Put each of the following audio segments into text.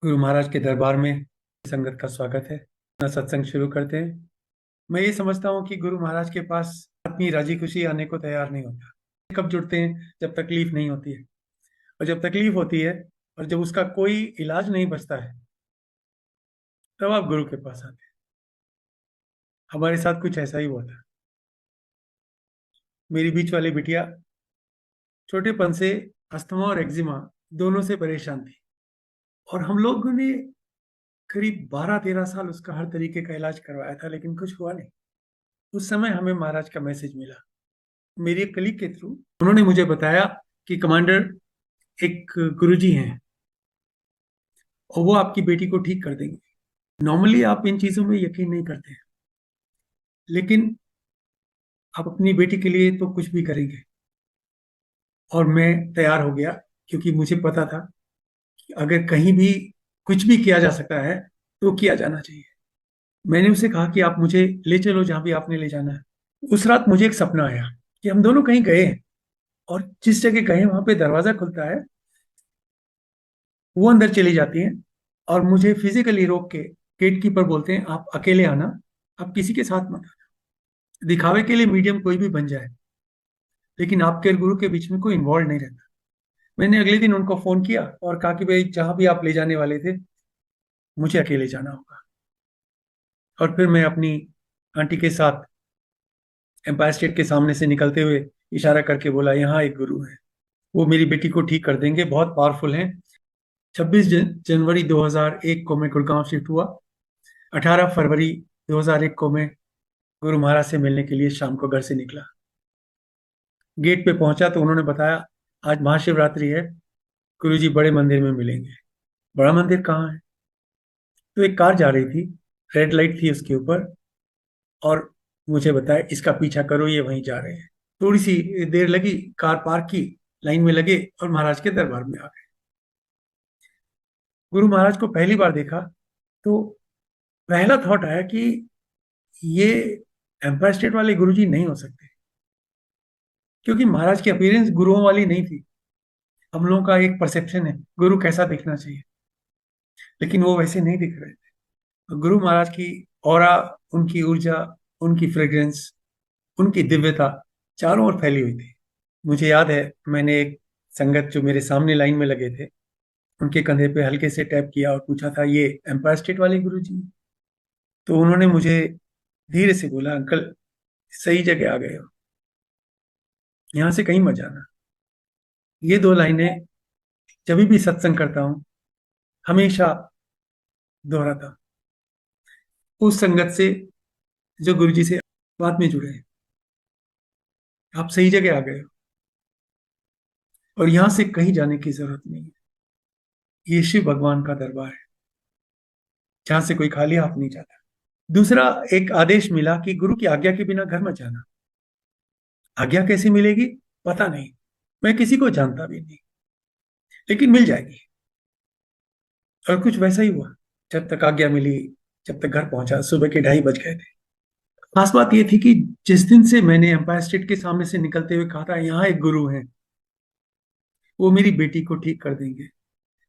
गुरु महाराज के दरबार में संगत का स्वागत है। अपना सत्संग शुरू करते हैं। मैं ये समझता हूँ कि गुरु महाराज के पास आदमी राजी खुशी आने को तैयार नहीं होता। कब जुड़ते हैं? जब तकलीफ नहीं होती है। और जब तकलीफ होती है और जब उसका कोई इलाज नहीं बचता है, तब आप गुरु के पास आते हैं। हमारे साथ कुछ ऐसा ही हुआ था। मेरी बीच वाली बिटिया छोटेपन से अस्थमा और एक्जिमा दोनों से परेशान थी, और हम लोगों ने करीब 12-13 साल उसका हर तरीके का इलाज करवाया था, लेकिन कुछ हुआ नहीं। उस समय हमें महाराज का मैसेज मिला, मेरी एक कलीग के थ्रू। उन्होंने मुझे बताया कि कमांडर, एक गुरुजी हैं और वो आपकी बेटी को ठीक कर देंगे। नॉर्मली आप इन चीजों में यकीन नहीं करते हैं, लेकिन आप अपनी बेटी के लिए तो कुछ भी करेंगे। और मैं तैयार हो गया, क्योंकि मुझे पता था कि अगर कहीं भी कुछ भी किया जा सकता है तो किया जाना चाहिए। मैंने उसे कहा कि आप मुझे ले चलो जहां भी आपने ले जाना है। उस रात मुझे एक सपना आया कि हम दोनों कहीं गए हैं, और जिस जगह गए हैं वहां पे दरवाजा खुलता है, वो अंदर चली जाती हैं और मुझे फिजिकली रोक के गेट कीपर बोलते हैं, आप अकेले आना, आप किसी के साथ मत आना। दिखावे के लिए मीडियम कोई भी बन जाए, लेकिन आपके और गुरु के बीच में कोई इन्वॉल्व नहीं रहता। मैंने अगले दिन उनको फोन किया और कहा कि भाई, जहां भी आप ले जाने वाले थे, मुझे अकेले जाना होगा। और फिर मैं अपनी आंटी के साथ एम्पायर स्टेट के सामने से निकलते हुए इशारा करके बोला, यहाँ एक गुरु है, वो मेरी बेटी को ठीक कर देंगे, बहुत पावरफुल हैं। 26 जनवरी 2001 को मैं गुड़गांव शिफ्ट हुआ। 18 फरवरी 2001 को मैं गुरु महाराज से मिलने के लिए शाम को घर से निकला। गेट पे पहुंचा तो उन्होंने बताया, आज महाशिवरात्रि है, गुरु जी बड़े मंदिर में मिलेंगे। बड़ा मंदिर कहाँ है? तो एक कार जा रही थी, रेड लाइट थी उसके ऊपर, और मुझे बताया, इसका पीछा करो, ये वहीं जा रहे हैं। थोड़ी सी देर लगी, कार पार्क की, लाइन में लगे और महाराज के दरबार में आ गए। गुरु महाराज को पहली बार देखा तो पहला थॉट आया कि ये एम्पायर स्टेट वाले गुरु जी नहीं हो सकते, क्योंकि महाराज की अपीयरेंस गुरुओं वाली नहीं थी। हम लोगों का एक परसेप्शन है गुरु कैसा दिखना चाहिए, लेकिन वो वैसे नहीं दिख रहे थे। गुरु महाराज की ऑरा, उनकी ऊर्जा, उनकी फ्रेग्रेंस, उनकी दिव्यता चारों ओर फैली हुई थी। मुझे याद है, मैंने एक संगत जो मेरे सामने लाइन में लगे थे, उनके कंधे पे हल्के से टैप किया और पूछा था, ये एम्पायर स्टेट वाले गुरु जी? तो उन्होंने मुझे धीरे से बोला, अंकल, सही जगह आ गए हो, यहाँ से कहीं मत जाना। ये दो लाइनें जब भी सत्संग करता हूँ हमेशा दोहराता हूं। उस संगत से, जो गुरु जी से बाद में जुड़े हैं, आप सही जगह आ गए हो, और यहां से कहीं जाने की जरूरत नहीं है। ये शिव भगवान का दरबार है, जहां से कोई खाली हाथ नहीं जाता। दूसरा, एक आदेश मिला कि गुरु की आज्ञा के बिना घर मत जाना। आज्ञा कैसे मिलेगी? पता नहीं, मैं किसी को जानता भी नहीं, लेकिन मिल जाएगी। और कुछ वैसा ही हुआ। जब तक आज्ञा मिली, जब तक घर पहुंचा, सुबह के 2:30 बज गए थे। खास बात यह थी कि जिस दिन से मैंने एम्पायर स्टेट के सामने से निकलते हुए कहा था, यहाँ एक गुरु है, वो मेरी बेटी को ठीक कर देंगे,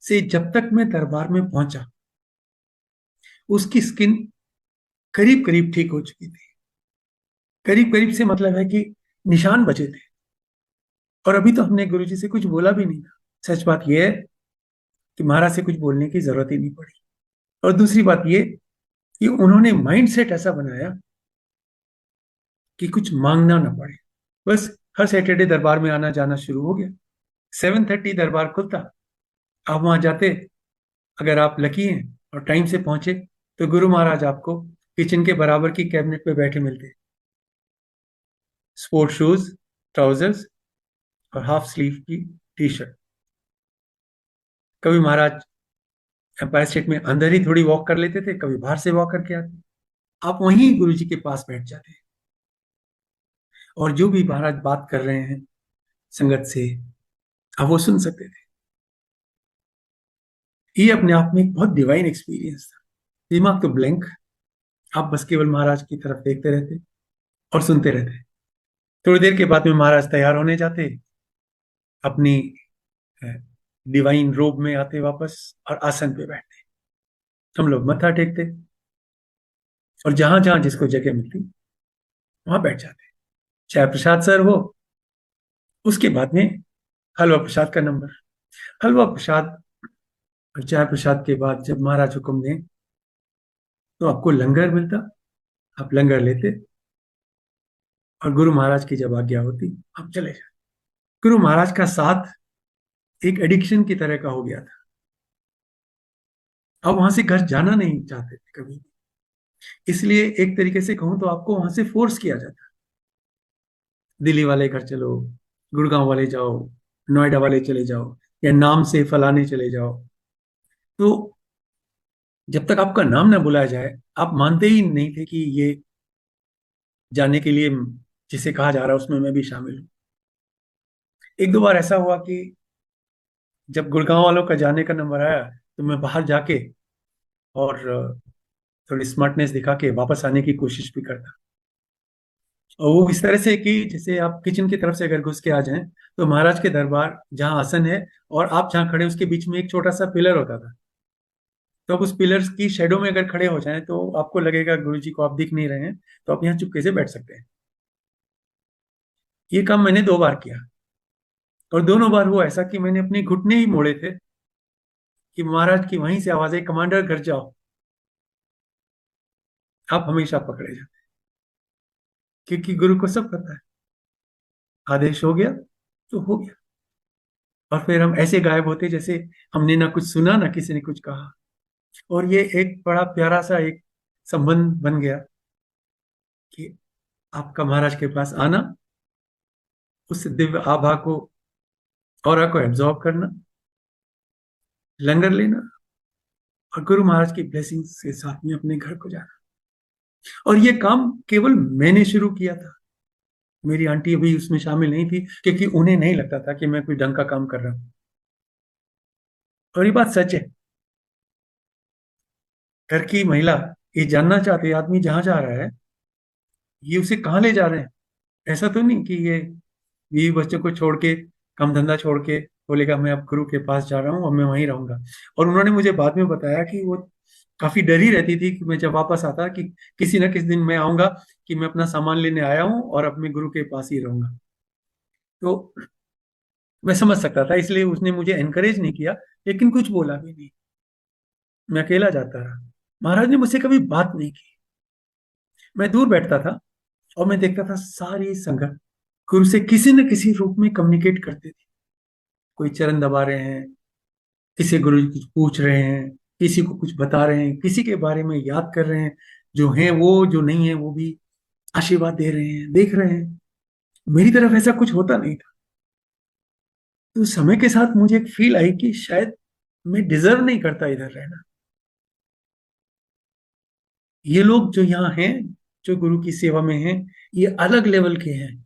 से जब तक मैं दरबार में पहुंचा, उसकी स्किन करीब करीब ठीक हो चुकी थी। करीब करीब से मतलब है कि निशान बचे थे। और अभी तो हमने गुरुजी से कुछ बोला भी नहीं था। सच बात यह है कि महाराज से कुछ बोलने की जरूरत ही नहीं पड़ी। और दूसरी बात यह कि उन्होंने माइंड सेट ऐसा बनाया कि कुछ मांगना ना पड़े। बस हर सैटरडे दरबार में आना जाना शुरू हो गया। 7:30 दरबार खुलता, आप वहां जाते। अगर आप लकी हैं और टाइम से पहुंचे, तो गुरु महाराज आपको किचन के बराबर की कैबिनेट पे बैठे मिलते। स्पोर्ट शूज, ट्राउजर्स और हाफ स्लीव की टी शर्ट। कभी महाराज एम्पायर स्टेट में अंदर ही थोड़ी वॉक कर लेते थे, कभी बाहर से वॉक करके आते। आप वहीं गुरु जी के पास बैठ जाते, और जो भी महाराज बात कर रहे हैं संगत से, आप वो सुन सकते थे। ये अपने आप में एक बहुत डिवाइन एक्सपीरियंस था। दिमाग तो ब्लैंक, आप बस केवल महाराज की तरफ देखते रहते और सुनते रहते। थोड़ी देर के बाद में महाराज तैयार होने जाते, अपनी डिवाइन रोब में आते वापस, और आसन पे बैठते। हम लोग मत्था टेकते और जहां जहां जिसको जगह मिलती वहां बैठ जाते। चाहे प्रसाद सर हो, उसके बाद में हलवा प्रसाद का नंबर। हलवा प्रसाद और चाय प्रसाद के बाद जब महाराज हुक्म दें तो आपको लंगर मिलता, आप लंगर लेते, और गुरु महाराज की जब आज्ञा होती आप चले जाते। गुरु महाराज का साथ एक एडिक्शन की तरह का हो गया था। अब वहां से घर जाना नहीं चाहते थे कभी। इसलिए एक तरीके से कहूं तो आपको वहां से फोर्स किया जाता। दिल्ली वाले घर चलो, गुड़गांव वाले जाओ, नोएडा वाले चले जाओ, या नाम से फलाने चले जाओ। तो जब तक आपका नाम ना बुलाया जाए आप मानते ही नहीं थे कि ये जाने के लिए जिसे कहा जा रहा है उसमें मैं भी शामिल हूँ। एक दो बार ऐसा हुआ कि जब गुड़गांव वालों का जाने का नंबर आया तो मैं बाहर जाके और थोड़ी स्मार्टनेस दिखा के वापस आने की कोशिश भी करता। और वो इस तरह से कि जैसे आप किचन की तरफ से अगर घुस के आ जाएं तो महाराज के दरबार जहाँ आसन है और आप जहाँ खड़े उसके बीच में एक छोटा सा पिलर होता था। तो आप उस पिलर की शेडो में अगर खड़े हो जाएं तो आपको लगेगा गुरु जी को आप दिख नहीं रहे हैं, तो आप यहाँ चुपके से बैठ सकते हैं। ये काम मैंने 2 बार किया, और दोनों बार हुआ ऐसा कि मैंने अपने घुटने ही मोड़े थे कि महाराज की वहीं से आवाज आई, कमांडर घर जाओ। आप हमेशा पकड़े जाते, क्योंकि गुरु को सब पता है, आदेश हो गया तो हो गया। और फिर हम ऐसे गायब होते जैसे हमने ना कुछ सुना ना किसी ने कुछ कहा। और ये एक बड़ा प्यारा सा एक संबंध बन गया कि आपका महाराज के पास आना, उस दिव्य आभा को, ऑरा को एब्जॉर्ब करना, लंगर लेना, और गुरु महाराज की ब्लेसिंग्स के साथ में अपने घर को जाना। और ये काम केवल मैंने शुरू किया था, मेरी आंटी अभी उसमें शामिल नहीं थी, क्योंकि उन्हें नहीं लगता था कि मैं कोई ढंग का काम कर रहा हूं। और ये बात सच है। घर की महिला ये जानना चाहती है आदमी जहां जा रहा है ये उसे कहाँ ले जा रहे हैं। ऐसा तो नहीं कि ये बीवी बच्चों को छोड़ के, काम धंधा छोड़ के बोलेगा मैं अब गुरु के पास जा रहा हूँ और मैं वहीं रहूंगा। और उन्होंने मुझे बाद में बताया कि वो काफी डरी रहती थी कि मैं जब वापस आता कि किसी न किसी दिन मैं आऊंगा कि मैं अपना सामान लेने आया हूँ और अब मैं गुरु के पास ही रहूंगा। तो मैं समझ सकता था, इसलिए उसने मुझे एनकरेज नहीं किया, लेकिन कुछ बोला भी नहीं। मैं अकेला जाता रहा। महाराज ने मुझसे कभी बात नहीं की। मैं दूर बैठता था और मैं देखता था सारी संगत गुरु से किसी न किसी रूप में कम्युनिकेट करते थे। कोई चरण दबा रहे हैं, किसी गुरु जी कुछ पूछ रहे हैं, किसी को कुछ बता रहे हैं, किसी के बारे में याद कर रहे हैं, जो हैं वो, जो नहीं है वो भी आशीर्वाद दे रहे हैं, देख रहे हैं। मेरी तरफ ऐसा कुछ होता नहीं था। तो समय के साथ मुझे एक फील आई कि शायद मैं डिजर्व नहीं करता इधर रहना। ये लोग जो यहाँ हैं, जो गुरु की सेवा में हैं, ये अलग लेवल के हैं,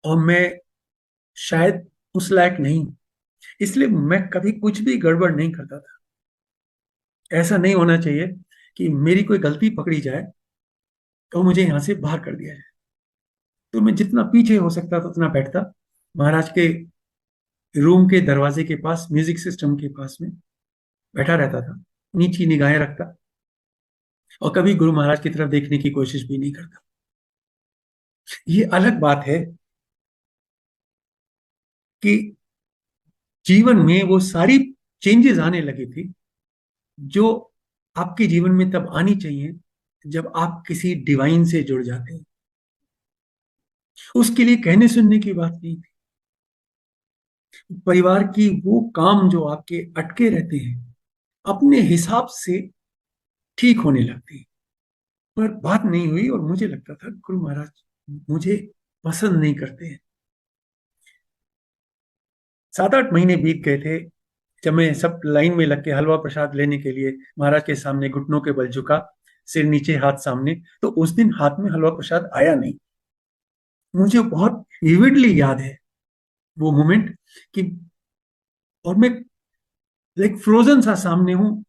और मैं शायद उस लायक नहीं। इसलिए मैं कभी कुछ भी गड़बड़ नहीं करता था। ऐसा नहीं होना चाहिए कि मेरी कोई गलती पकड़ी जाए तो मुझे यहाँ से बाहर कर दिया जाए। तो मैं जितना पीछे हो सकता था उतना बैठता, महाराज के रूम के दरवाजे के पास, म्यूजिक सिस्टम के पास में बैठा रहता था, नीची निगाहें रखता, और कभी गुरु महाराज की तरफ देखने की कोशिश भी नहीं करता। ये अलग बात है कि जीवन में वो सारी चेंजेस आने लगी थी जो आपके जीवन में तब आनी चाहिए जब आप किसी डिवाइन से जुड़ जाते हैं। उसके लिए कहने सुनने की बात नहीं थी। परिवार की वो काम जो आपके अटके रहते हैं अपने हिसाब से ठीक होने लगती है। पर बात नहीं हुई, और मुझे लगता था गुरु महाराज मुझे पसंद नहीं करते हैं। 7-8 महीने बीत गए थे जब मैं सब लाइन में लग के हलवा प्रसाद लेने के लिए महाराज के सामने घुटनों के बल झुका, सिर नीचे हाथ सामने, तो उस दिन हाथ में हलवा प्रसाद आया नहीं। मुझे बहुत विविडली याद है वो मोमेंट कि, और मैं लाइक फ्रोजन सा सामने हूँ,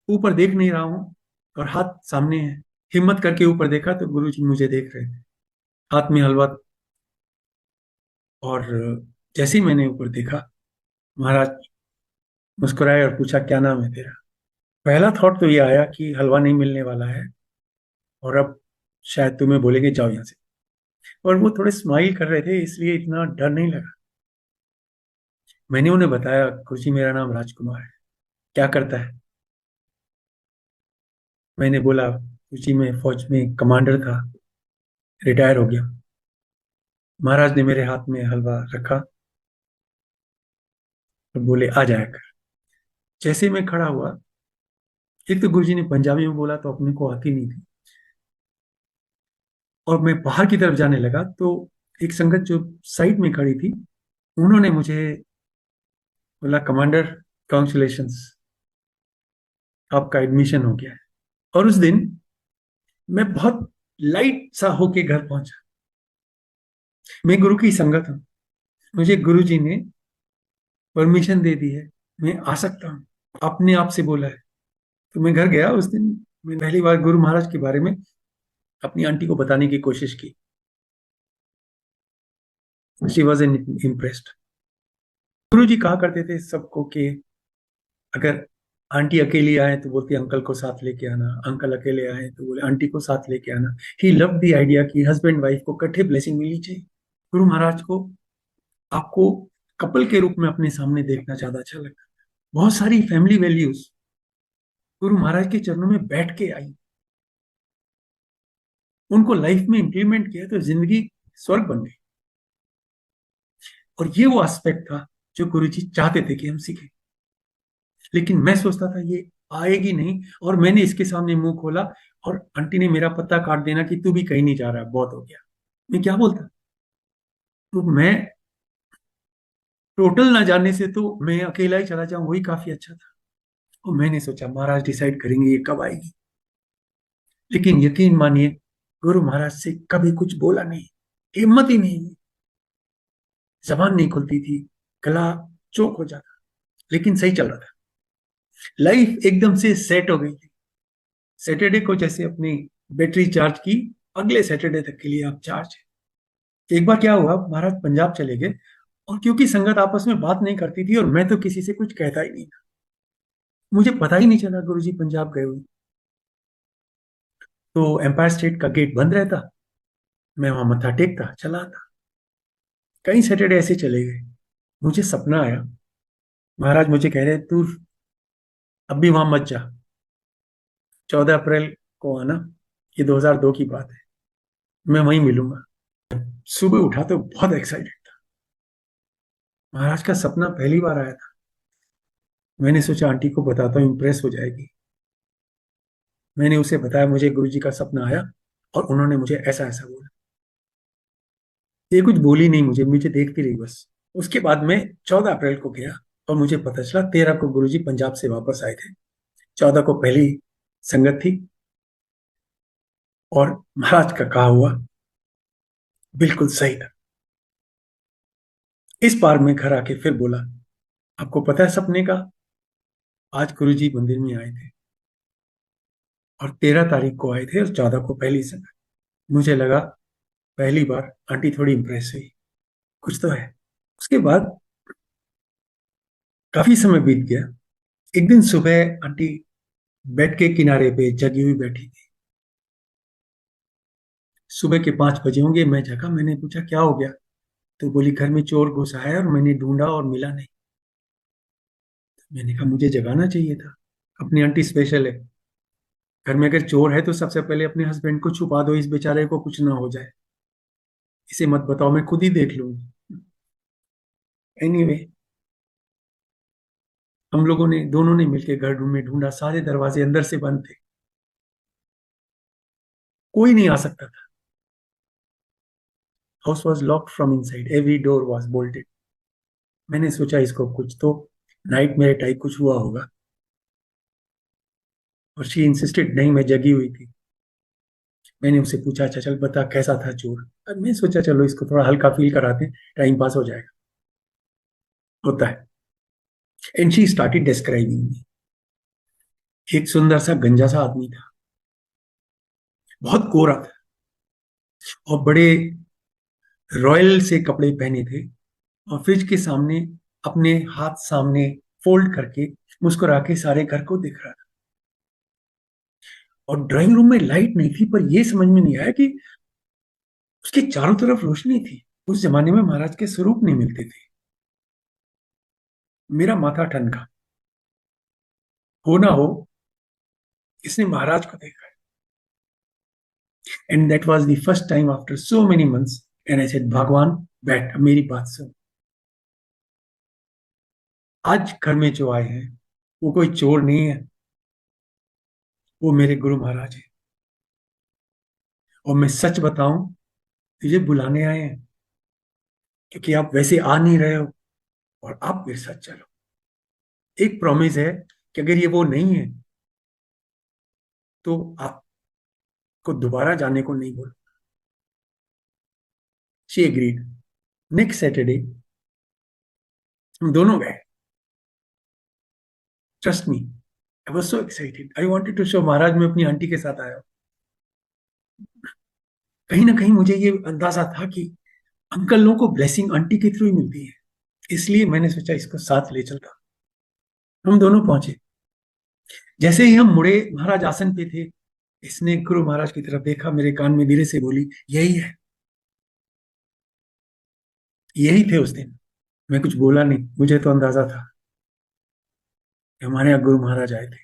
ऊपर देख नहीं रहा हूँ, और हाथ सामने है। हिम्मत करके ऊपर देखा तो गुरु जी मुझे देख रहे थे, हाथ में हलवा। और जैसे ही मैंने ऊपर देखा, महाराज मुस्कुराए और पूछा क्या नाम है तेरा। पहला थॉट तो ये आया कि हलवा नहीं मिलने वाला है और अब शायद तुम्हें बोलेंगे जाओ यहाँ से। और वो थोड़े स्माइल कर रहे थे, इसलिए इतना डर नहीं लगा। मैंने उन्हें बताया, गुरुजी मेरा नाम राजकुमार है, क्या करता है। मैंने बोला, गुरुजी मैं फौज में कमांडर था, रिटायर हो गया। महाराज ने मेरे हाथ में हलवा रखा और बोले आ जाया कर। जैसे मैं खड़ा हुआ, एक तो गुरुजी ने पंजाबी में बोला तो अपने को आती नहीं थी, और मैं बाहर की तरफ जाने लगा तो एक संगत जो साइड में खड़ी थी, उन्होंने मुझे बोला, कमांडर कॉन्ग्रेचुलेशंस, आपका एडमिशन हो गया है। और उस दिन मैं बहुत लाइट सा होके घर पहुंचा। मैं गुरु की संगत हूँ, मुझे गुरु जी ने परमिशन दे दी है, मैं आ सकता हूँ, अपने आप से बोला है। तो मैं घर गया उस दिन। मैं पहली बार गुरु महाराज के बारे में अपनी आंटी को बताने की कोशिश की। She was impressed. गुरु जी कहा करते थे सबको कि अगर आंटी अकेली आए तो बोलती अंकल को साथ लेके आना, अंकल अकेले आए तो बोले आंटी को साथ लेके आना। ही लव द आइडिया कि हस्बैंड वाइफ को इकट्ठे ब्लेसिंग मिलनी चाहिए। गुरु महाराज को आपको कपल के रूप में अपने सामने देखना ज्यादा अच्छा लगता है। बहुत सारी फैमिली वैल्यूज गुरु महाराज के चरणों में बैठ के आई, उनको लाइफ में इंप्लीमेंट किया तो जिंदगी स्वर्ग बन गई। और ये वो एस्पेक्ट था जो गुरु जी चाहते थे कि हम सीखें। लेकिन मैं सोचता था ये आएगी नहीं, और मैंने इसके सामने मुंह खोला और आंटी ने मेरा पत्ता काट देना कि तू भी कहीं नहीं जा रहा, बहुत हो गया। मैं क्या बोलता। तो मैं टोटल ना जानने से तो मैं अकेला ही चला जाऊं, वही काफी अच्छा था। और मैंने सोचा महाराज डिसाइड करेंगे ये कब आएगी। लेकिन यकीन मानिए, गुरु महाराज से कभी कुछ बोला नहीं, हिम्मत ही नहीं, जबान नहीं खुलती थी, गला चोक हो जाता। लेकिन सही चल रहा था, लाइफ एकदम से सेट हो गई थी। सैटरडे को जैसे अपनी बैटरी चार्ज की, अगले सैटरडे तक के लिए आप चार्ज है। एक बार क्या हुआ, महाराज पंजाब चले गए, और क्योंकि संगत आपस में बात नहीं करती थी और मैं तो किसी से कुछ कहता ही नहीं था, मुझे पता ही नहीं चला गुरुजी पंजाब गए हुए। तो एम्पायर स्टेट का गेट बंद रहता, मैं वहां मत्था टेकता चला आता। कई सैटरडे ऐसे चले गए। मुझे सपना आया, महाराज मुझे कह रहे तू अब भी वहां मत जा, 14 अप्रैल को आना, ये 2002 की बात है, मैं वहीं मिलूंगा। सुबह उठा तो बहुत एक्साइटेड था, महाराज का सपना पहली बार आया था। मैंने सोचा आंटी को बताता हूँ, इम्प्रेस हो जाएगी। मैंने उसे बताया मुझे गुरुजी का सपना आया और उन्होंने मुझे ऐसा ऐसा बोला। ये कुछ बोली नहीं, मुझे मुझे देखती रही बस। उसके बाद मैं 14 अप्रैल को गया और मुझे पता चला 13 को गुरुजी पंजाब से वापस आए थे। 14 को पहली संगत थी, और महाराज का कहा हुआ बिल्कुल सही था। इस बार मैं घर आके फिर बोला, आपको पता है सपने का, आज गुरुजी मंदिर में आए थे और 13 तारीख को आए थे और 14 को पहली संगत। मुझे लगा पहली बार आंटी थोड़ी इंप्रेस हुई, कुछ तो है। उसके बाद काफी समय बीत गया। एक दिन सुबह आंटी बेड के किनारे पे जगी हुई बैठी थी। सुबह के 5 बजे होंगे, मैं जगा, मैंने पूछा क्या हो गया। तो बोली घर में चोर घुसा है और मैंने ढूंढा और मिला नहीं। मैंने कहा मुझे जगाना चाहिए था, अपनी आंटी स्पेशल है, घर में अगर चोर है तो सबसे पहले अपने हस्बैंड को छुपा दो, इस बेचारे को कुछ ना हो जाए, इसे मत बताओ, मैं खुद ही देख लूंगी। एनीवे, हम लोगों ने दोनों ने मिलकर घर में ढूंढा, सारे दरवाजे अंदर से बंद थे, कोई नहीं आ सकता था। House was locked from inside, every door was bolted. मैंने सोचा इसको कुछ तो नाइट मेरे टाइप कुछ हुआ होगा, और शी इंसिस्टेड, नहीं मैं जगी हुई थी। मैंने उसे पूछा अच्छा चल बता कैसा था चोर। अब मैं सोचा चलो इसको थोड़ा हल्का फील कराते हैं, टाइम पास हो जाएगा, होता है। एंड शी स्टार्टेड डिस्क्राइबिंग मी। एक सुंदर सा गंजा सा आदमी था, बहुत गोरा था, और बड़े रॉयल से कपड़े पहने थे, और फ्रिज के सामने अपने हाथ सामने फोल्ड करके मुस्कुरा के सारे घर को देख रहा था। और ड्राइंग रूम में लाइट नहीं थी, पर यह समझ में नहीं आया कि उसके चारों तरफ रोशनी थी। उस जमाने में महाराज के स्वरूप नहीं मिलते थे। मेरा माथा ठनका। हो ना हो, इसने महाराज को देखा। And that was the first time after so many months, and I said, भगवान बैठ, अब मेरी बात सुन। आज घर में जो आए हैं वो कोई चोर नहीं है, वो मेरे गुरु महाराज हैं। और मैं सच बताऊं, तुझे बुलाने आए हैं, क्योंकि आप वैसे आ नहीं रहे हो, और आप मेरे साथ चलो। एक प्रॉमिस है कि अगर ये वो नहीं है तो आपको दोबारा जाने को नहीं बोलो। She agreed. नेक्स्ट सैटरडे हम दोनों गए। Trust me, I was so excited, I wanted to show Maharaj मैं अपनी आंटी के साथ आया हूं। कहीं ना कहीं मुझे ये अंदाजा था कि अंकल लोगों को ब्लेसिंग आंटी के थ्रू ही मिलती है, इसलिए मैंने सोचा इसको साथ ले चलता। हम दोनों पहुंचे। जैसे ही हम मुड़े, महाराज आसन पे थे। इसने गुरु महाराज की तरफ देखा, मेरे कान में धीरे से बोली, यही है, यही थे उस दिन। मैं कुछ बोला नहीं, मुझे तो अंदाजा था कि हमारे यहाँ गुरु महाराज आए थे।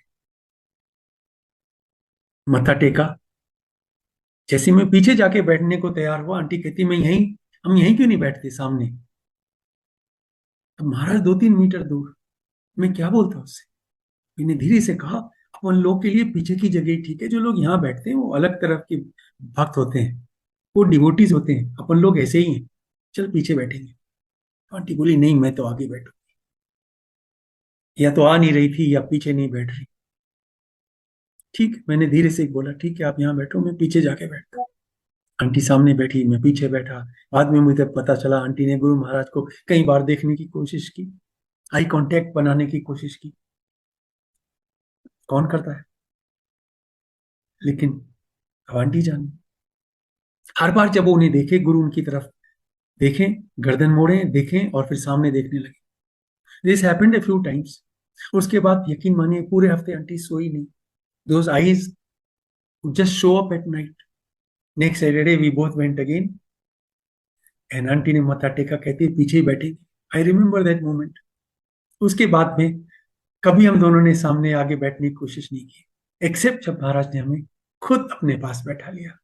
मत्था टेका। जैसे मैं पीछे जाके बैठने को तैयार हुआ, आंटी कहती, मैं यहीं, हम यहीं क्यों नहीं बैठते सामने। अब महाराज 2-3 मीटर दूर, मैं क्या बोलता उससे। मैंने धीरे से कहा, अपन लोग के लिए पीछे की जगह ठीक है, जो लोग यहाँ बैठते हैं वो अलग तरफ के भक्त होते हैं, वो डिवोटीज होते हैं, अपन लोग ऐसे ही हैं, चल पीछे बैठेंगे। आंटी बोली, नहीं मैं तो आगे बैठू। या तो आ नहीं रही थी या पीछे नहीं बैठ रही। ठीक, मैंने धीरे से बोला, ठीक है आप यहाँ बैठो, मैं पीछे जाके बैठता हूँ। आंटी सामने बैठी, मैं पीछे बैठा। बाद में मुझे पता चला आंटी ने गुरु महाराज को कई बार देखने की कोशिश की, आई कांटेक्ट बनाने की कोशिश की। कौन करता है, लेकिन अब आंटी जाने। हर बार जब वो उन्हें देखे, गुरु उनकी तरफ देखें, गर्दन मोड़े देखें और फिर सामने देखने लगे। This happened a few times. उसके बाद यकीन मानिए पूरे हफ्ते आंटी सोई नहीं। Those eyes just show up at night. Next Saturday we both went again, and aunty ने मत्था टेका, कहती है पीछे ही बैठी। I remember that moment. उसके बाद में कभी हम दोनों ने सामने आगे बैठने की कोशिश नहीं की, एक्सेप्ट जब महाराज ने हमें खुद अपने पास बैठा लिया।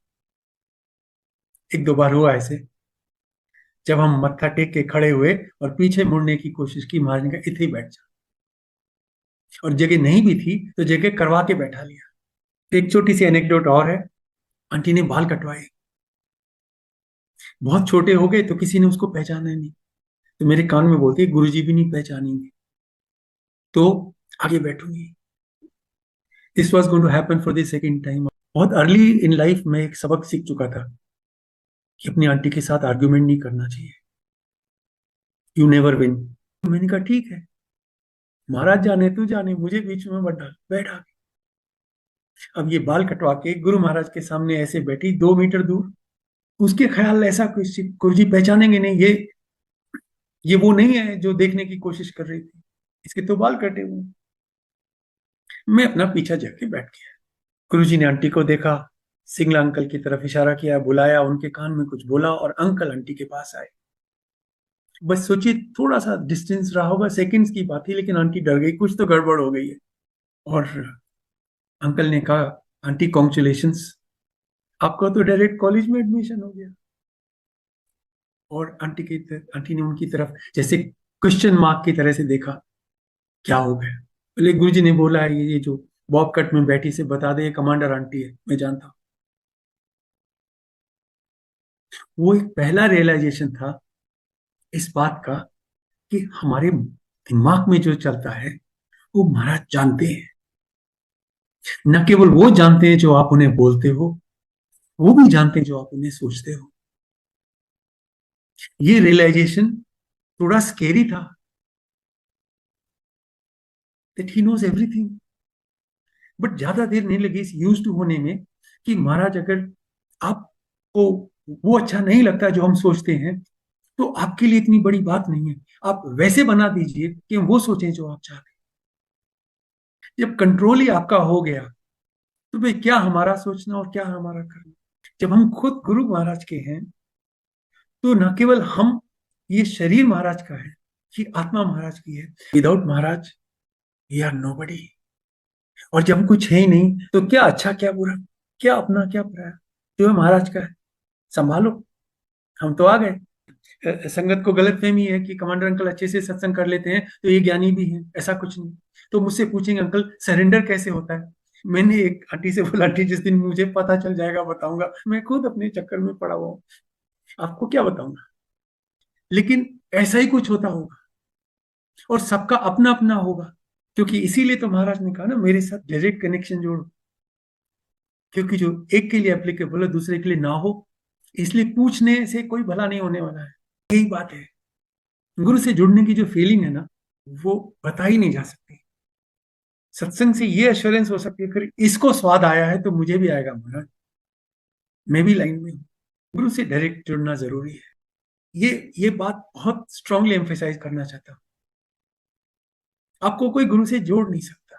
एक दो बार हुआ ऐसे, जब हम मत्था टेक के खड़े हुए और पीछे मुड़ने की कोशिश की, महाराज ने कहा इथे ही बैठ जा, और जगह नहीं भी थी तो जगह करवा के बैठा लिया। एक छोटी सी एनेक्डोट और है। आंटी ने बाल कटवाए, बहुत छोटे हो गए तो किसी ने उसको पहचाना नहीं, तो मेरे कान में बोलते, गुरुजी भी नहीं पहचानेंगे तो आगे बैठूंगी। This was going to happen for the second time. बहुत अर्ली इन लाइफ में एक सबक सीख चुका था कि अपनी आंटी के साथ आर्ग्यूमेंट नहीं करना चाहिए। You never win. मैंने कहा ठीक है, महाराज जाने तू जाने, मुझे बीच में मत डाल, बैठ आगे। अब ये बाल कटवा के गुरु महाराज के सामने ऐसे बैठी 2 मीटर दूर। उसके ख्याल ऐसा कुछ गुरु जी पहचानेंगे नहीं, ये वो नहीं है जो देखने की कोशिश कर रही थी, इसके तो बाल कटे हुए हैं। मैं अपना पीछा जाके बैठ गया। गुरुजी ने आंटी को देखा, सिंगला अंकल की तरफ इशारा किया, बुलाया, उनके कान में कुछ बोला और अंकल आंटी के पास आए। बस सोचिए, थोड़ा सा डिस्टेंस रहा होगा, सेकंड्स की बात थी, लेकिन आंटी डर गई, कुछ तो गड़बड़ हो गई है। और अंकल ने कहा, आंटी कॉन्ग्रेचुलेशंस, आपका तो डायरेक्ट कॉलेज में एडमिशन हो गया। और आंटी ने उनकी तरफ जैसे क्वेश्चन मार्क की तरह से देखा, क्या हो गया। बोले, गुरुजी ने बोला है ये जो बॉब कट में बैठी से बता दे, ये कमांडर आंटी है, मैं जानता हूँ। वो एक पहला रियलाइजेशन था इस बात का कि हमारे दिमाग में जो चलता है वो महाराज जानते हैं। न केवल वो जानते हैं जो आप उन्हें बोलते हो, वो भी जानते हैं जो आप उन्हें सोचते हो। ये रियलाइजेशन थोड़ा स्केरी था, that he knows everything. But ज्यादा देर नहीं लगी इस यूज टू होने में, कि महाराज अगर आपको वो अच्छा नहीं लगता जो हम सोचते हैं, तो आपके लिए इतनी बड़ी बात नहीं है, आप वैसे बना दीजिए कि हम वो सोचें जो आप चाहते हैं। जब कंट्रोल ही आपका हो गया, तो भाई क्या हमारा सोचना और क्या हमारा करना। जब हम खुद गुरु महाराज के हैं, तो न केवल हम, ये शरीर महाराज का है, ये आत्मा महाराज की है। Without Maharaj we are nobody. और जब कुछ है ही नहीं, तो क्या अच्छा क्या बुरा, क्या अपना क्या पराया, जो है महाराज का है, संभालो। हम तो आ गए। संगत को गलत फहमी है कि कमांडर अंकल अच्छे से सत्संग कर लेते हैं तो ये ज्ञानी भी हैं, ऐसा कुछ नहीं। तो मुझसे पूछेंगे अंकल सरेंडर कैसे होता है। मैंने एक आंटी से बोला, आंटी जिस दिन मुझे पता चल जाएगा बताऊंगा, मैं खुद अपने चक्कर में पड़ा हुआ हूँ, आपको क्या बताऊंगा। लेकिन ऐसा ही कुछ होता होगा, और सबका अपना अपना होगा। क्योंकि इसीलिए तो महाराज ने कहा ना, मेरे साथ डायरेक्ट कनेक्शन जोड़ो। क्योंकि जो एक के लिए एप्लीकेबल है दूसरे के लिए ना हो, इसलिए पूछने से कोई भला नहीं होने वाला है। यही बात है। गुरु से जुड़ने की जो फीलिंग है ना, वो बता ही नहीं जा सकती। सत्संग से ये एश्योरेंस हो सकती है, फिर इसको स्वाद आया है तो मुझे भी आएगा महाराज, मैं भी लाइन में हूँ। गुरु से डायरेक्ट जुड़ना जरूरी है। ये बात बहुत स्ट्रांगली एम्फेसाइज करना चाहता हूँ। आपको कोई गुरु से जोड़ नहीं सकता,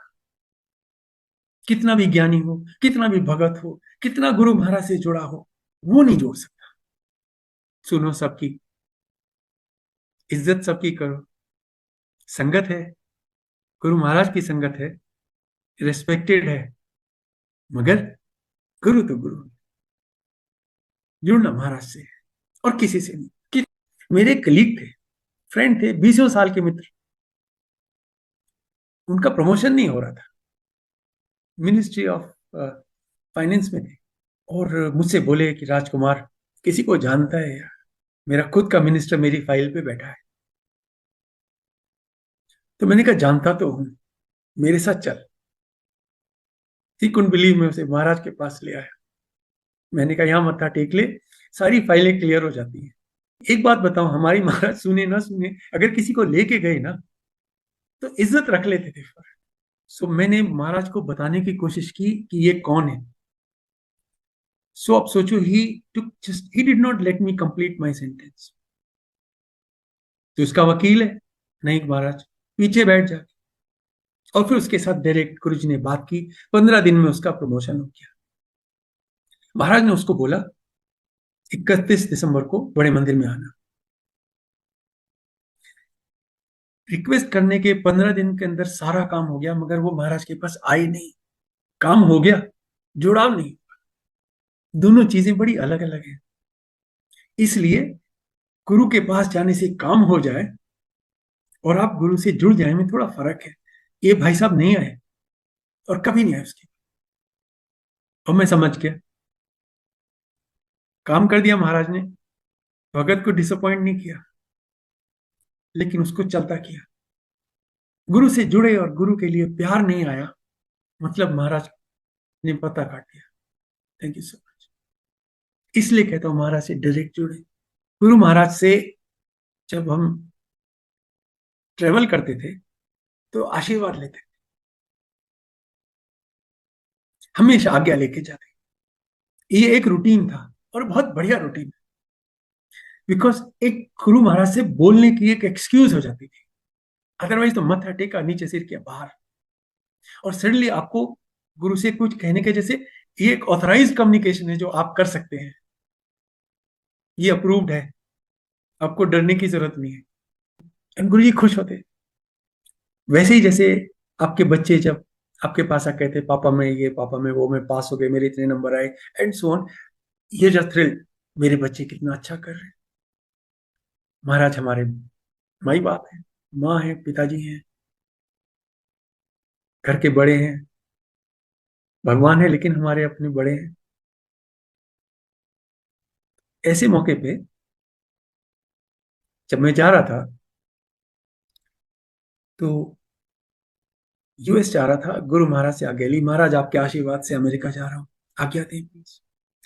कितना भी ज्ञानी हो, कितना भी भगत हो, कितना गुरु महाराज से जुड़ा हो, वो नहीं जोड़ सकता। सुनो सबकी, इज्जत सबकी करो, संगत है, गुरु महाराज की संगत है, रिस्पेक्टेड है, मगर गुरु तो गुरु है। जुड़ना महाराज से है और किसी से नहीं। मेरे कलीग थे, फ्रेंड थे, 20 साल के मित्र, उनका प्रमोशन नहीं हो रहा था, मिनिस्ट्री ऑफ फाइनेंस में थे। और मुझसे बोले कि राजकुमार, किसी को जानता है यार, मेरा खुद का मिनिस्टर मेरी फाइल पे बैठा है। तो मैंने कहा जानता तो हूं, मेरे साथ चल। ही कुडंट बिलीव, मैं उसे महाराज के पास ले आया। मैंने कहा यहाँ मत्था टेक ले, सारी फाइलें क्लियर हो जाती हैं। एक बात बताओ, हमारी महाराज सुने ना सुने, अगर किसी को लेके गए ना, तो इज्जत रख लेते थे। सो मैंने महाराज को बताने की कोशिश की कि ये कौन है। सो अब सोचो, he did not let me complete my sentence. तो उसका वकील है, नहीं महाराज, पीछे बैठ जा। और फिर उसके साथ डायरेक्ट गुरु जी ने बात की, 15 दिन में उसका प्रमोशन हो गया। महाराज ने उसको बोला 31 दिसंबर को बड़े मंदिर में आना। रिक्वेस्ट करने के 15 दिन के अंदर सारा काम हो गया, मगर वो महाराज के पास आई नहीं। काम हो गया, जुड़ाव नहीं। दोनों चीजें बड़ी अलग अलग हैं। इसलिए गुरु के पास जाने से काम हो जाए और आप गुरु से जुड़ जाए में थोड़ा फर्क है। ये भाई साहब नहीं आए और कभी नहीं आए उसके। और मैं समझ गया, काम कर दिया महाराज ने, भगत को डिसअपॉइंट नहीं किया, लेकिन उसको चलता किया। गुरु से जुड़े और गुरु के लिए प्यार नहीं आया, मतलब महाराज ने पता काट दिया। Thank you so much. इसलिए कहता हूं महाराज से डायरेक्ट जुड़े। गुरु महाराज से जब हम ट्रेवल करते थे तो आशीर्वाद लेते, हमेशा आज्ञा लेके जाते। ये एक रूटीन था और बहुत बढ़िया रूटीन, बिकॉज एक गुरु महाराज से बोलने की एक एक्सक्यूज हो जाती थी। अदरवाइज तो मत्था टेका, नीचे सिर किया, बाहर। और सडनली आपको गुरु से कुछ कहने के जैसे, ये एक ऑथराइज कम्युनिकेशन है जो आप कर सकते हैं, ये अप्रूव्ड है, आपको डरने की जरूरत नहीं है। एंड गुरु जी खुश होते। वैसे ही जैसे आपके बच्चे जब आपके पास आके कहते पापा मैं ये, पापा मैं वो, मैं पास हो गए, मेरे इतने नंबर आए, एंड सो ऑन, ये जस्ट थ्रिल, मेरे बच्चे कितना अच्छा कर रहे हैं। महाराज हमारे माई बाप है, माँ है, पिताजी हैं, घर के बड़े हैं, भगवान है, लेकिन हमारे अपने बड़े हैं। ऐसे मौके पे जब मैं जा रहा था, तो यूएस जा रहा था, गुरु महाराज से आज्ञा ली, महाराज आपके आशीर्वाद से अमेरिका जा रहा हूँ, आज्ञा दें प्लीज।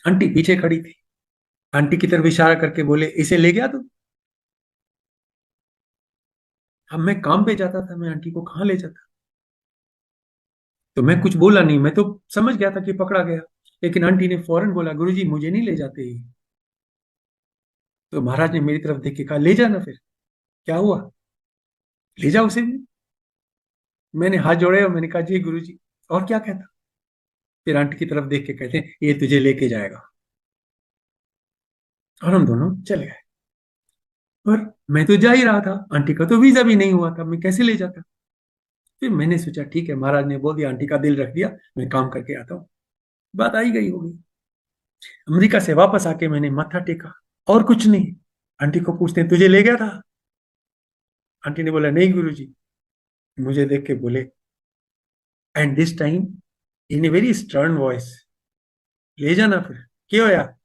आंटी पीछे खड़ी थी, आंटी की तरफ इशारा करके बोले इसे ले गया तू। अब मैं काम पे जाता था, मैं आंटी को कहाँ ले जाता। तो मैं कुछ बोला नहीं, मैं तो समझ गया था कि पकड़ा गया। लेकिन आंटी ने फौरन बोला गुरुजी मुझे नहीं ले जाते। तो महाराज ने मेरी तरफ देख के कहा ले जाना, फिर क्या हुआ, ले जाओ उसे भी। मैंने हाथ जोड़े और मैंने कहा जी गुरुजी। और क्या कहता। फिर आंटी की तरफ देख के कहते हैं ये तुझे लेके जाएगा, और हम दोनों चले गए। पर मैं तो जा ही रहा था, आंटी का तो वीजा भी नहीं हुआ था, मैं कैसे ले जाता। फिर मैंने सोचा ठीक है, महाराज ने बोल दिया, आंटी का दिल रख दिया, मैं काम करके आता हूँ, बात आई गई होगी। अमेरिका से वापस आके मैंने माथा टेका, और कुछ नहीं। आंटी को पूछते हैं तुझे ले गया था। आंटी ने बोला नहीं गुरुजी। मुझे देख के बोले, and this time in a very stern voice, ले जाना फिर, क्यों यार,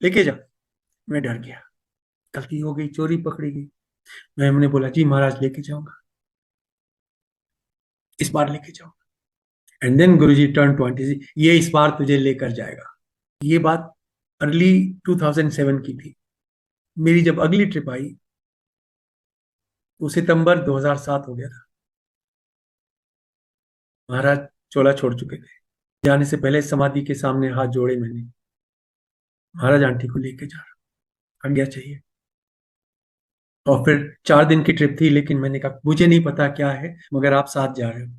लेके जा। मैं डर गया, गलती हो गई, चोरी पकड़ी गई। मैंने बोला जी महाराज लेके जाऊंगा, इस बार लेके जाऊंगा। And then guruji turn to aunty, ये इस बार तुझे लेकर जाएगा। ये बात अर्ली 2007 की थी। मेरी जब अगली ट्रिप आई वो सितंबर 2007 हो गया था। महाराज चोला छोड़ चुके थे। जाने से पहले समाधि के सामने हाथ जोड़े मैंने, महाराज आंटी को लेके जा रहा, आज्ञा चाहिए। और फिर 4 दिन की ट्रिप थी, लेकिन मैंने कहा मुझे नहीं पता क्या है, मगर आप साथ जा रहे हो।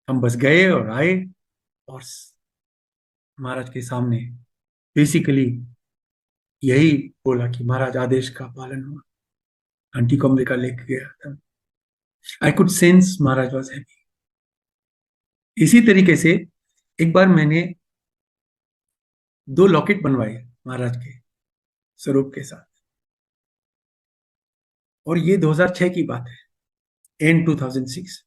हम बस गए और आए, और महाराज के सामने बेसिकली यही बोला कि महाराज आदेश का पालन हुआ। आंटी को अमेरिका लेके गया था। I could sense Maharaj was happy. इसी तरीके से एक बार मैंने 2 लॉकेट बनवाए महाराज के स्वरूप के साथ, और ये 2006 की बात है, एंड 2006।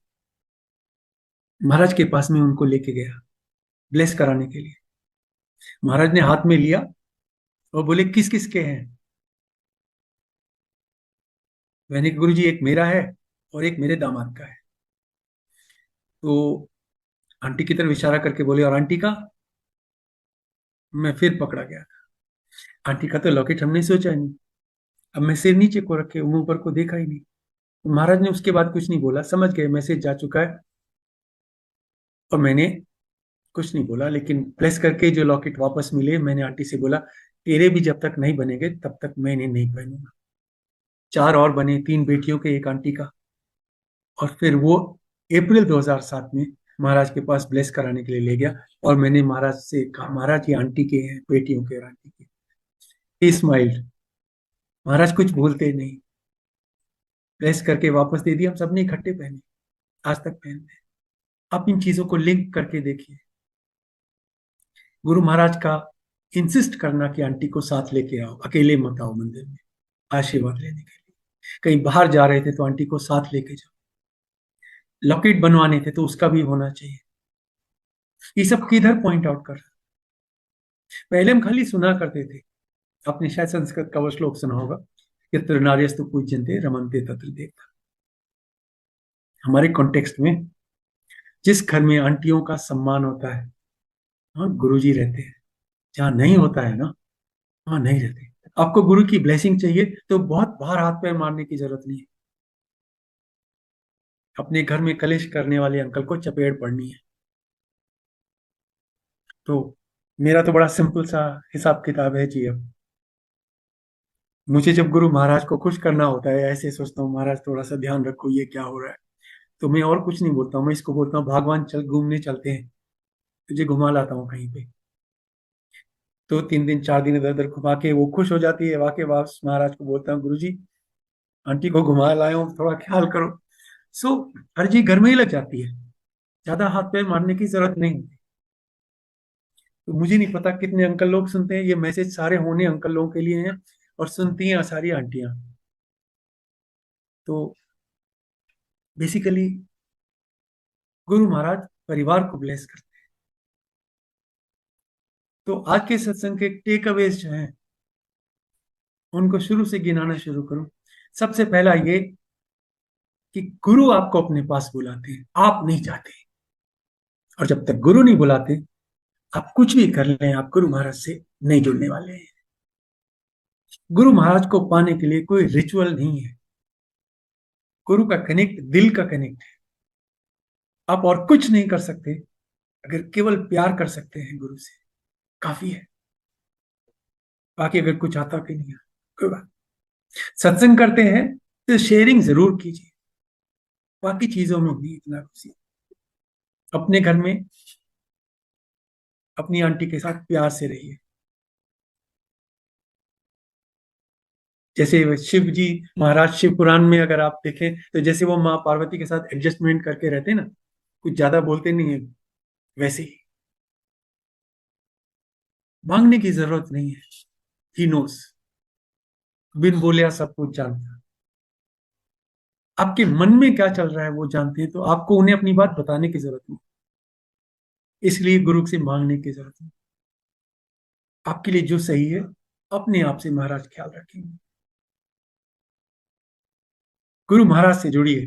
महाराज के पास में उनको लेके गया ब्लेस कराने के लिए। महाराज ने हाथ में लिया और बोले किस किस के हैं। मैंने कहा गुरु जी एक मेरा है और एक मेरे दामाद का है। तो आंटी की तरफ इशारा करके बोले और आंटी का। मैं फिर पकड़ा गया था। आंटी का तो लॉकेट हमने सोचा ही नहीं। अब मैं सिर नीचे को रखे मुंह ऊपर को देखा ही नहीं। तो महाराज ने उसके बाद कुछ नहीं बोला, समझ गए मैसेज जा चुका है, और मैंने कुछ नहीं बोला। लेकिन प्रेस करके जो लॉकेट वापस मिले, मैंने आंटी से बोला तेरे भी जब तक नहीं बनेंगे तब तक मैं इन्हें नहीं पहनूंगा। 4 और बने, 3 बेटियों के, एक आंटी का। और फिर वो अप्रैल 2007 में महाराज के पास ब्लेस कराने के लिए ले गया, और मैंने महाराज से कहा महाराज ये आंटी के हैं, बेटियों के और आंटी के। ही स्माइल्ड। महाराज कुछ बोलते नहीं, ब्लेस करके वापस दे दिया, हम सबने इकट्ठे पहने, आज तक पहनते हैं। आप इन चीजों को लिंक करके देखिए। गुरु महाराज का इंसिस्ट करना कि आंटी को साथ लेके आओ, अकेले मत आओ मंदिर में आशीर्वाद लेने के लिए। कहीं बाहर जा रहे थे तो आंटी को साथ लेके जाओ। लॉकेट बनवाने थे तो उसका भी होना चाहिए। ये सब किधर पॉइंट आउट कर। पहले हम खाली सुना करते थे। आपने शायद संस्कृत का वो श्लोक सुना होगा, यत्र नार्यस्तु पूज्यन्ते रमन्ते तत्र देवता। हमारे कॉन्टेक्स्ट में जिस घर में आंटियों का सम्मान होता है, हाँ गुरुजी रहते हैं। जहाँ नहीं होता है ना, वहाँ नहीं रहते। आपको गुरु की ब्लेसिंग चाहिए तो बहुत बाहर हाथ पैर मारने की जरूरत नहीं है। अपने घर में कलेश करने वाले अंकल को चपेट पड़नी है। तो मेरा तो बड़ा सिंपल सा हिसाब किताब है जी। अब मुझे जब गुरु महाराज को खुश करना होता है, ऐसे सोचता हूँ महाराज थोड़ा सा ध्यान रखो ये क्या हो रहा है, तो मैं और कुछ नहीं बोलता हूँ, मैं इसको बोलता हूँ भगवान चल घूमने चलते हैं, तुझे घुमा लाता हूँ कहीं पे। तो 3 दिन 4 दिन इधर उधर घुमा के वो खुश हो जाती है, वाके वापस महाराज को बोलता हूँ गुरु जी आंटी को घुमा लाया हूँ, थोड़ा ख्याल करो। सो हर चीज घर में ही लग जाती है, ज्यादा हाथ पैर मारने की जरूरत नहीं होती। तो मुझे नहीं पता कितने अंकल लोग सुनते हैं ये मैसेज, सारे होने अंकल लोगों के लिए हैं, और सुनती हैं सारी आंटियां। तो बेसिकली गुरु महाराज परिवार को ब्लेस करते हैं। तो आज के सत्संग के टेक अवेज जो हैं उनको शुरू से गिनाना शुरू करूं। सबसे पहला ये कि गुरु आपको अपने पास बुलाते हैं, आप नहीं जाते। और जब तक गुरु नहीं बुलाते, आप कुछ भी कर लें, आप गुरु महाराज से नहीं जुड़ने वाले हैं। गुरु महाराज को पाने के लिए कोई रिचुअल नहीं है। गुरु का कनेक्ट दिल का कनेक्ट है। आप और कुछ नहीं कर सकते, अगर केवल प्यार कर सकते हैं गुरु से, काफी है। बाकी अगर कुछ आता कि नहीं आता कोई बात। सत्संग करते हैं तो शेयरिंग जरूर कीजिए, बाकी चीजों में भी इतना खुशी। अपने घर में अपनी आंटी के साथ प्यार से रहिए। जैसे शिव जी, महाराज शिव पुराण में अगर आप देखें तो जैसे वो माँ पार्वती के साथ एडजस्टमेंट करके रहते हैं ना, कुछ ज्यादा बोलते नहीं है, वैसे ही मांगने की जरूरत नहीं है। ही नोस, बिन बोले सब कुछ जानता। आपके मन में क्या चल रहा है वो जानते हैं, तो आपको उन्हें अपनी बात बताने की जरूरत नहीं। इसलिए गुरु से मांगने की जरूरत नहीं। आपके लिए जो सही है अपने आप से महाराज ख्याल रखेंगे। गुरु महाराज से जुड़िए,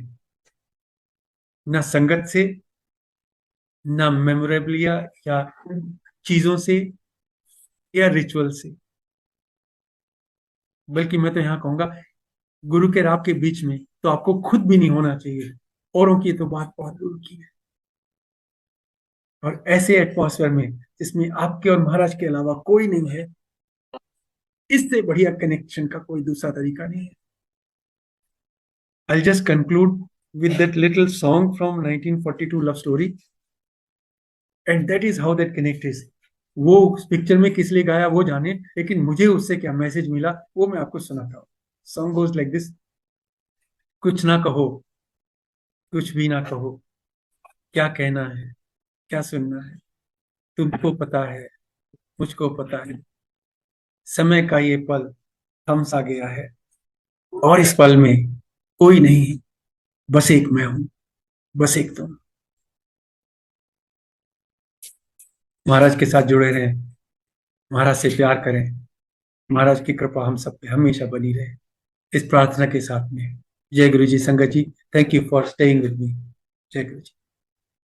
ना संगत से, ना मेमोरेबलिया या चीजों से या रिचुअल से, बल्कि मैं तो यहाँ कहूंगा गुरु के और आपके बीच में तो आपको खुद भी नहीं होना चाहिए। औरों की तो बात बहुत दूर की है। और ऐसे एटमॉस्फेयर में जिसमें आपके और महाराज के अलावा कोई नहीं है, इससे बढ़िया कनेक्शन का कोई दूसरा तरीका नहीं है। I'll just conclude with that little song from 1942 love story, and that is how that connect is. वो उस पिक्चर में किस लिए गाया वो जाने, लेकिन मुझे उससे क्या मैसेज मिला वो मैं आपको सुनाता हूँ। Song goes like this. कुछ ना कहो, कुछ भी ना कहो, क्या कहना है, क्या सुनना है, तुमको पता है, मुझको पता है, समय का ये पल थम सा गया है, और इस पल में कोई नहीं है, बस एक मैं हूं, बस एक तुम। महाराज के साथ जुड़े रहें, महाराज से प्यार करें, महाराज की कृपा हम सब पे हमेशा बनी रहे, इस प्रार्थना के साथ में। जय गुरु जी। संगत जी, thank you for staying with me. जय गुरु जी।